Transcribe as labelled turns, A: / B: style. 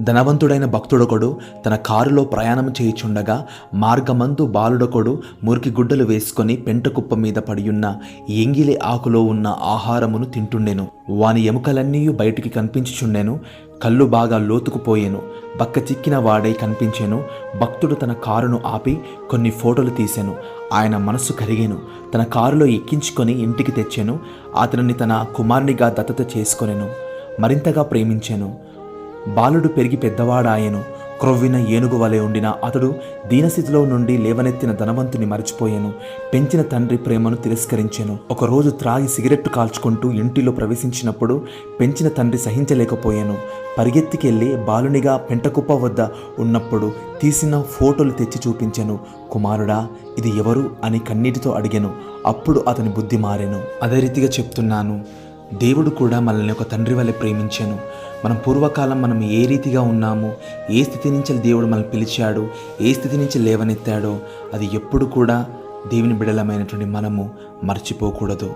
A: ధనవంతుడైన భక్తుడొకడు తన కారులో ప్రయాణం చేయుచుండగా మార్గమందు బాలుడొకడు మురికి గుడ్డలు వేసుకొని పెంటకుప్ప మీద పడియున్న ఎంగిలి ఆకులో ఉన్న ఆహారమును తింటుండెను. వాని ఎముకలన్నీ బయటికి కనిపించుచుండెను. కళ్ళు బాగా లోతుకుపోయెను. బక్క చిక్కిన వాడై కనిపించెను. భక్తుడు తన కారును ఆపి కొన్ని ఫోటోలు తీసెను. ఆయన మనస్సు కరిగెను. తన కారులో ఎక్కించుకొని ఇంటికి తెచ్చెను. అతనిని తన కుమారునిగా దత్తత చేసుకొనెను. మరింతగా ప్రేమించెను. బాలుడు పెరిగి పెద్దవాడాయెను. క్రొవ్విన ఏనుగు వలె ఉండిన అతడు దీనస్థితిలో నుండి లేవనెత్తిన ధనవంతుని మరచిపోయాను. పెంచిన తండ్రి ప్రేమను తిరస్కరించెను. ఒకరోజు త్రాగి సిగరెట్టు కాల్చుకుంటూ ఇంటిలో ప్రవేశించినప్పుడు పెంచిన తండ్రి సహించలేకపోయాను. పరిగెత్తికెళ్ళి బాలునిగా పెంటకుప్ప వద్ద ఉన్నప్పుడు తీసిన ఫోటోలు తెచ్చి చూపించెను. కుమారుడా, ఇది ఎవరు అని కన్నీటితో అడిగాను. అప్పుడు అతని బుద్ధి మారెను. అదే రీతిగా చెప్తున్నాను, దేవుడు కూడా మనల్ని ఒక తండ్రి వల్లే ప్రేమించాను. మనం ఏ రీతిగా ఉన్నామో, ఏ స్థితి నుంచి దేవుడు మనల్ని పిలిచాడు, ఏ స్థితి నుంచి లేవనెత్తాడో అది ఎప్పుడు కూడా దేవుని బిడలమైనటువంటి మనము మర్చిపోకూడదు.